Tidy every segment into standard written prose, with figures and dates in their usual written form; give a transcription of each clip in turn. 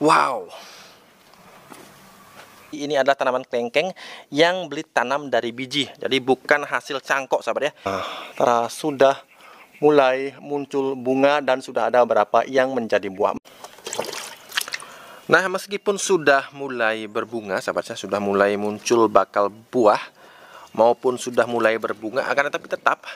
Wow. Ini adalah tanaman kelengkeng yang beli tanam dari biji. Jadi bukan hasil cangkok, sahabat ya. Sudah mulai muncul bunga dan sudah ada beberapa yang menjadi buah. Nah, meskipun sudah mulai berbunga, sahabat, sudah mulai muncul bakal buah maupun sudah mulai berbunga, akan tetapi tetap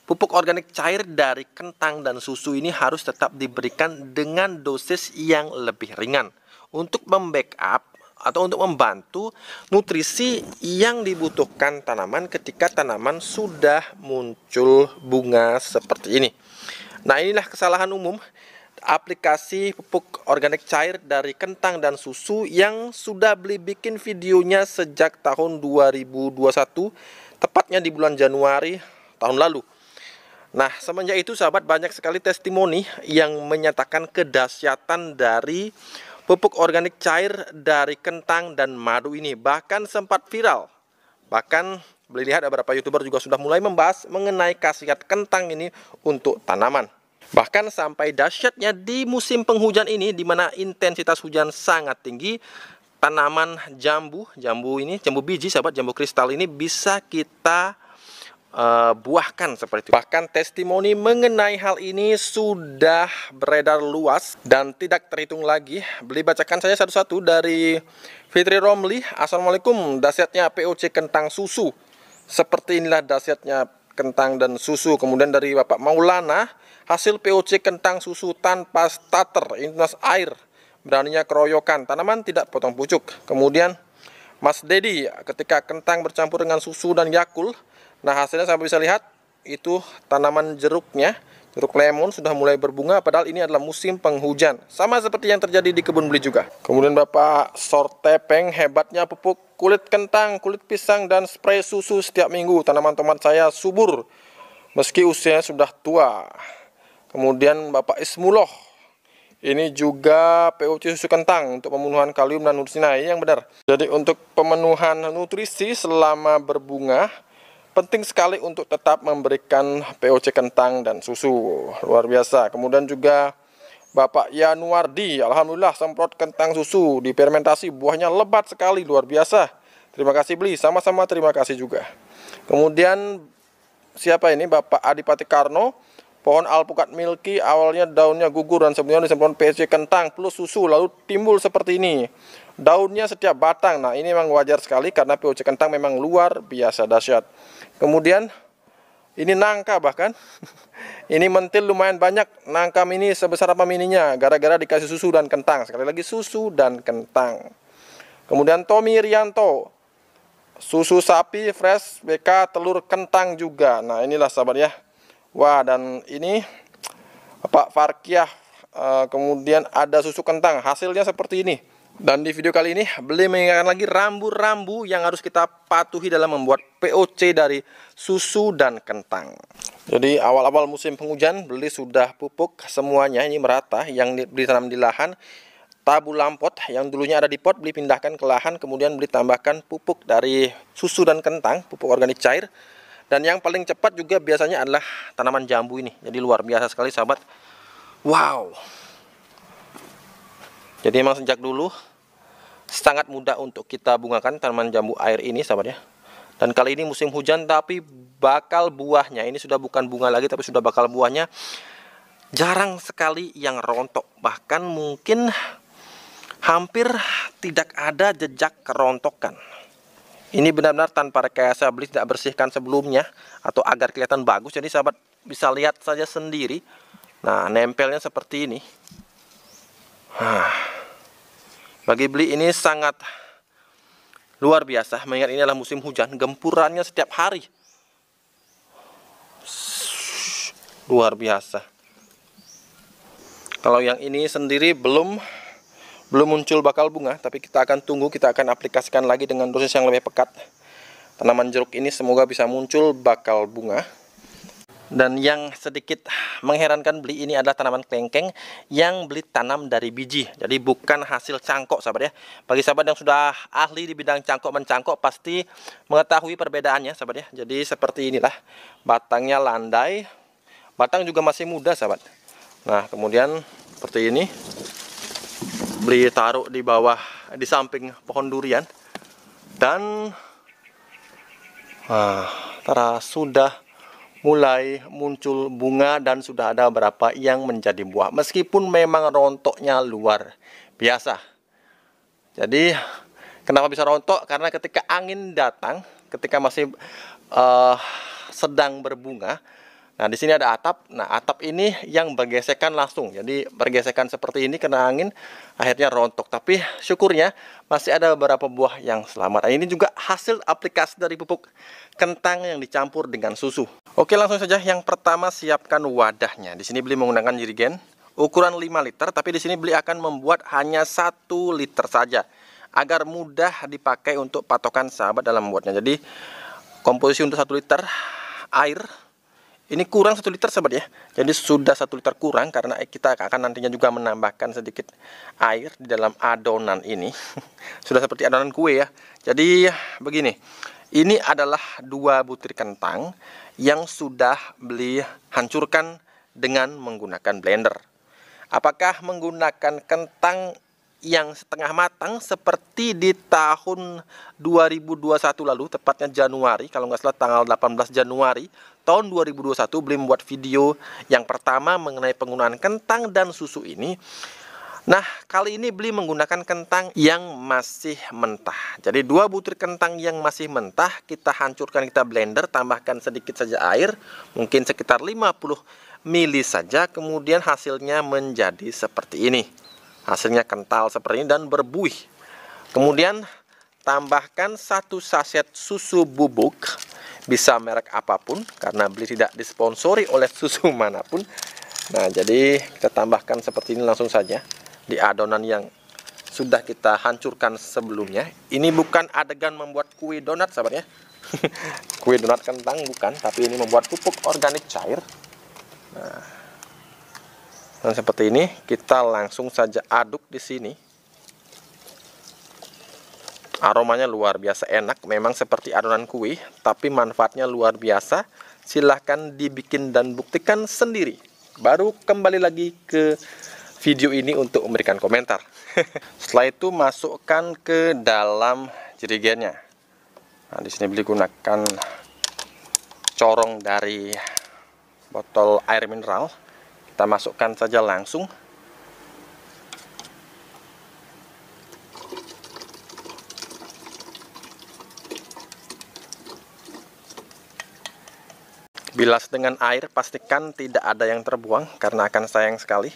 pupuk organik cair dari kentang dan susu ini harus tetap diberikan dengan dosis yang lebih ringan untuk membackup atau untuk membantu nutrisi yang dibutuhkan tanaman ketika tanaman sudah muncul bunga seperti ini. Nah, inilah kesalahan umum aplikasi pupuk organik cair dari kentang dan susu yang sudah beli bikin videonya sejak tahun 2021, tepatnya di bulan Januari tahun lalu. Nah, semenjak itu sahabat, banyak sekali testimoni yang menyatakan kedahsyatan dari pupuk organik cair dari kentang dan madu ini. Bahkan sempat viral. Bahkan boleh lihat beberapa YouTuber juga sudah mulai membahas mengenai khasiat kentang ini untuk tanaman. Bahkan sampai dahsyatnya di musim penghujan ini, di mana intensitas hujan sangat tinggi, tanaman jambu biji sahabat, jambu kristal ini bisa kita buahkan seperti itu. Bahkan testimoni mengenai hal ini sudah beredar luas dan tidak terhitung lagi. Beli bacakan saya satu-satu dari Fitri Romli. Assalamualaikum, dahsyatnya POC kentang susu. Seperti inilah dahsyatnya kentang dan susu. Kemudian dari Bapak Maulana, hasil POC kentang susu tanpa starter, intinas air, beraninya keroyokan, tanaman tidak potong pucuk. Kemudian Mas Dedi, ketika kentang bercampur dengan susu dan Yakult, nah hasilnya sampai bisa lihat itu tanaman jeruknya, jeruk lemon sudah mulai berbunga, padahal ini adalah musim penghujan. Sama seperti yang terjadi di kebun beli juga. Kemudian Bapak Sortepeng, hebatnya pupuk kulit kentang, kulit pisang, dan spray susu setiap minggu. Tanaman tomat saya subur meski usianya sudah tua. Kemudian Bapak Ismuloh, ini juga POC susu kentang untuk pemenuhan kalium dan nutrisinya, yang benar. Jadi untuk pemenuhan nutrisi selama berbunga, penting sekali untuk tetap memberikan POC kentang dan susu. Luar biasa. Kemudian juga Bapak Yanuardi, alhamdulillah semprot kentang susu difermentasi, buahnya lebat sekali, luar biasa. Terima kasih beli, sama-sama terima kasih juga. Kemudian siapa ini? Bapak Adipati Karno, pohon alpukat milky awalnya daunnya gugur dan sebelumnya disemprot POC kentang plus susu lalu timbul seperti ini. Daunnya setiap batang. Nah, ini memang wajar sekali karena POC kentang memang luar biasa dahsyat. Kemudian ini nangka bahkan. Ini mentil lumayan banyak. Nangka mini sebesar apa mininya? Gara-gara dikasih susu dan kentang. Sekali lagi susu dan kentang. Kemudian Tommy Rianto, susu sapi fresh BK telur kentang juga. Nah, inilah sahabat ya. Wah, dan ini Pak Farkiah, kemudian ada susu kentang, hasilnya seperti ini. Dan di video kali ini beli mengingatkan lagi rambu-rambu yang harus kita patuhi dalam membuat POC dari susu dan kentang. Jadi awal-awal musim penghujan beli sudah pupuk semuanya ini merata yang ditanam di lahan. Tabu lampot yang dulunya ada di pot beli pindahkan ke lahan, kemudian beli tambahkan pupuk dari susu dan kentang, pupuk organik cair. Dan yang paling cepat juga biasanya adalah tanaman jambu ini. Jadi luar biasa sekali sahabat. Wow. Jadi memang sejak dulu sangat mudah untuk kita bungakan tanaman jambu air ini sahabat ya. Dan kali ini musim hujan tapi bakal buahnya ini sudah bukan bunga lagi tapi sudah bakal buahnya. Jarang sekali yang rontok. Bahkan mungkin hampir tidak ada jejak kerontokan. Ini benar-benar tanpa rekayasa, beli tidak bersihkan sebelumnya atau agar kelihatan bagus. Jadi sahabat bisa lihat saja sendiri. Nah, nempelnya seperti ini. Bagi beli ini sangat luar biasa. Mengingat ini adalah musim hujan, gempurannya setiap hari. Luar biasa. Kalau yang ini sendiri belum muncul bakal bunga, tapi kita akan tunggu, kita akan aplikasikan lagi dengan dosis yang lebih pekat. Tanaman jeruk ini semoga bisa muncul bakal bunga. Dan yang sedikit mengherankan beli ini adalah tanaman kelengkeng yang beli tanam dari biji. Jadi bukan hasil cangkok sahabat ya. Bagi sahabat yang sudah ahli di bidang cangkok mencangkok pasti mengetahui perbedaannya sahabat ya. Jadi seperti inilah, batangnya landai, batang juga masih muda sahabat. Nah kemudian seperti ini. beli taruh di bawah, di samping pohon durian. Dan sudah mulai muncul bunga dan sudah ada beberapa yang menjadi buah. Meskipun memang rontoknya luar biasa. Jadi kenapa bisa rontok? Karena ketika angin datang, ketika masih sedang berbunga. Nah, di sini ada atap. Nah, atap ini yang bergesekan langsung. Jadi bergesekan seperti ini kena angin, akhirnya rontok. Tapi syukurnya masih ada beberapa buah yang selamat. Nah, ini juga hasil aplikasi dari pupuk kentang yang dicampur dengan susu. Oke, langsung saja. Yang pertama, siapkan wadahnya. Di sini beli menggunakan jerigen ukuran 5 liter, tapi di sini beli akan membuat hanya 1 liter saja agar mudah dipakai untuk patokan sahabat dalam membuatnya. Jadi komposisi untuk 1 liter air ini kurang 1 liter sahabat ya. Jadi sudah 1 liter kurang karena kita akan nantinya juga menambahkan sedikit air di dalam adonan ini. Sudah seperti adonan kue ya. Jadi begini, ini adalah 2 butir kentang yang sudah beli hancurkan dengan menggunakan blender. Apakah menggunakan kentang yang setengah matang seperti di tahun 2021 lalu, tepatnya Januari, kalau nggak salah tanggal 18 Januari tahun 2021 beli membuat video yang pertama mengenai penggunaan kentang dan susu ini. Nah, kali ini beli menggunakan kentang yang masih mentah. Jadi 2 butir kentang yang masih mentah kita hancurkan, kita blender, tambahkan sedikit saja air, mungkin sekitar 50 ml saja, kemudian hasilnya menjadi seperti ini. Hasilnya kental seperti ini dan berbuih. Kemudian tambahkan 1 saset susu bubuk, bisa merek apapun karena beli tidak disponsori oleh susu manapun. Nah, jadi kita tambahkan seperti ini langsung saja di adonan yang sudah kita hancurkan sebelumnya. Ini bukan adegan membuat kue donat sahabat ya. Kue donat kentang bukan, tapi ini membuat pupuk organik cair. Nah, dan seperti ini kita langsung saja aduk di sini. Aromanya luar biasa enak, memang seperti adonan kue, tapi manfaatnya luar biasa. Silahkan dibikin dan buktikan sendiri. Baru kembali lagi ke video ini untuk memberikan komentar. Setelah itu masukkan ke dalam jerigennya. Nah, di sini beli gunakan corong dari botol air mineral. Kita masukkan saja langsung. Bilas dengan air, pastikan tidak ada yang terbuang karena akan sayang sekali.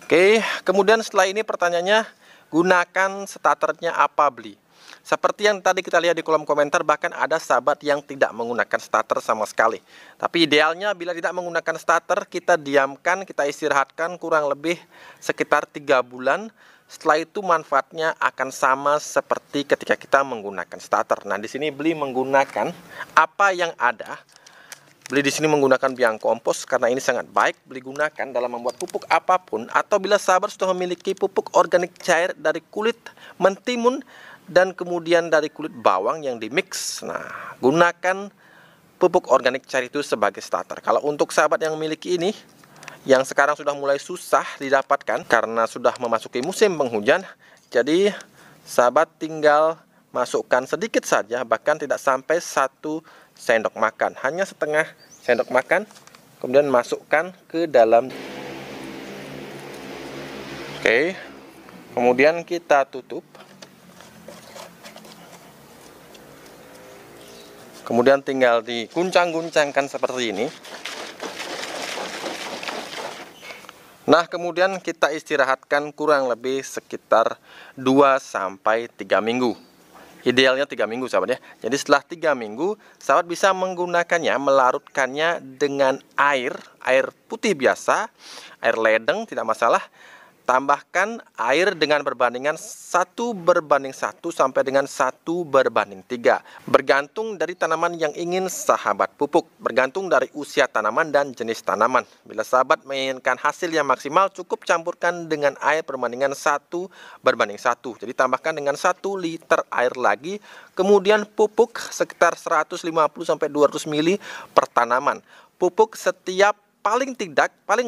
Oke, kemudian setelah ini pertanyaannya, gunakan starternya apa beli? Seperti yang tadi kita lihat di kolom komentar, bahkan ada sahabat yang tidak menggunakan starter sama sekali. Tapi idealnya bila tidak menggunakan starter, kita diamkan, kita istirahatkan kurang lebih sekitar 3 bulan. Setelah itu manfaatnya akan sama seperti ketika kita menggunakan starter. Nah, di sini beli menggunakan apa yang ada. Beli di sini menggunakan biang kompos karena ini sangat baik beli gunakan dalam membuat pupuk apapun. Atau bila sahabat sudah memiliki pupuk organik cair dari kulit mentimun dan kemudian dari kulit bawang yang dimix. Nah, gunakan pupuk organik cair itu sebagai starter. Kalau untuk sahabat yang memiliki ini, yang sekarang sudah mulai susah didapatkan karena sudah memasuki musim penghujan, jadi sahabat tinggal masukkan sedikit saja, bahkan tidak sampai 1 sendok makan, hanya setengah sendok makan, kemudian masukkan ke dalam. Oke, kemudian kita tutup. Kemudian tinggal diguncang-guncangkan seperti ini. Nah, kemudian kita istirahatkan kurang lebih sekitar 2-3 minggu. Idealnya 3 minggu sahabat ya. Jadi setelah 3 minggu, sahabat bisa menggunakannya, melarutkannya dengan air putih biasa, air ledeng tidak masalah. Tambahkan air dengan perbandingan 1:1 sampai dengan 1:3. Bergantung dari tanaman yang ingin sahabat pupuk. Bergantung dari usia tanaman dan jenis tanaman. Bila sahabat menginginkan hasil yang maksimal, cukup campurkan dengan air perbandingan 1:1. Jadi tambahkan dengan 1 liter air lagi. Kemudian pupuk sekitar 150 sampai 200 ml per tanaman. pupuk setiap paling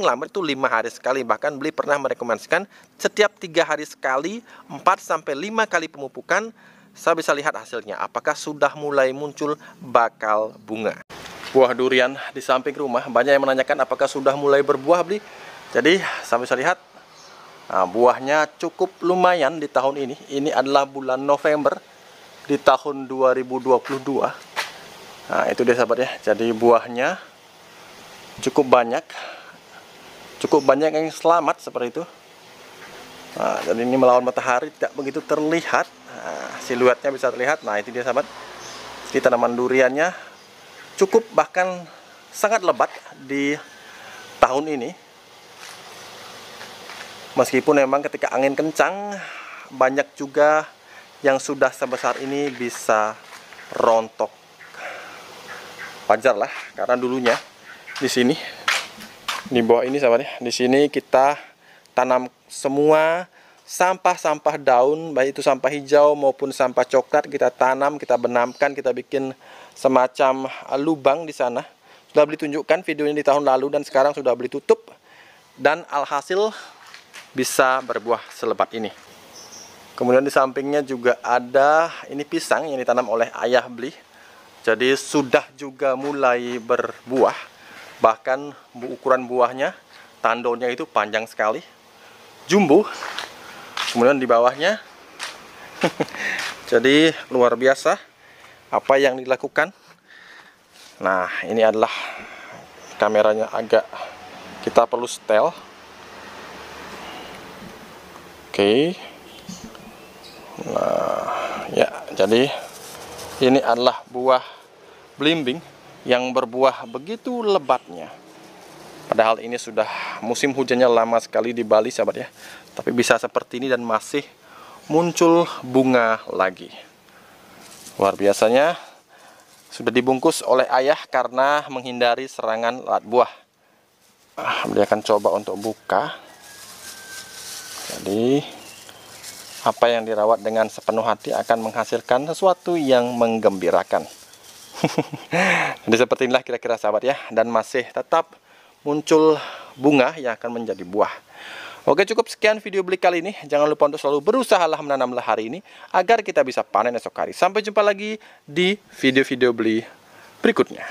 lambat itu 5 hari sekali. Bahkan beliau pernah merekomendasikan setiap 3 hari sekali, 4-5 kali pemupukan. Saya bisa lihat hasilnya, apakah sudah mulai muncul bakal bunga. Buah durian di samping rumah, banyak yang menanyakan apakah sudah mulai berbuah, beli. Jadi saya bisa lihat, nah, buahnya cukup lumayan di tahun ini. Ini adalah bulan November di tahun 2022. Nah, itu dia sahabat ya. Jadi buahnya cukup banyak yang selamat seperti itu. Nah, jadi ini melawan matahari tidak begitu terlihat. Nah, siluetnya bisa terlihat. Nah, itu dia sahabat. Jadi tanaman duriannya cukup bahkan sangat lebat di tahun ini. Meskipun memang ketika angin kencang, banyak juga yang sudah sebesar ini bisa rontok. Wajar lah, karena dulunya di sini, di bawah ini sahabat ya, di sini kita tanam semua sampah-sampah daun, baik itu sampah hijau maupun sampah coklat, kita tanam, kita benamkan, kita bikin semacam lubang di sana. Sudah beli tunjukkan videonya di tahun lalu dan sekarang sudah beli tutup, dan alhasil bisa berbuah selebat ini. Kemudian di sampingnya juga ada ini pisang yang ditanam oleh ayah beli. Jadi sudah juga mulai berbuah. Bahkan ukuran buahnya, tandonnya itu panjang sekali, jumbo. Kemudian di bawahnya jadi luar biasa apa yang dilakukan. Nah, ini adalah kameranya agak kita perlu setel. Oke. Nah, ya, jadi ini adalah buah belimbing yang berbuah begitu lebatnya. Padahal ini sudah musim hujannya lama sekali di Bali sahabat ya. Tapi bisa seperti ini dan masih muncul bunga lagi. Luar biasanya. Sudah dibungkus oleh ayah karena menghindari serangan lalat buah. Dia akan coba untuk buka. Jadi apa yang dirawat dengan sepenuh hati akan menghasilkan sesuatu yang menggembirakan. Jadi seperti inilah kira-kira sahabat ya. Dan masih tetap muncul bunga yang akan menjadi buah. Oke, cukup sekian video beli kali ini. Jangan lupa untuk selalu berusahalah menanamlah hari ini agar kita bisa panen esok hari. Sampai jumpa lagi di video-video beli berikutnya.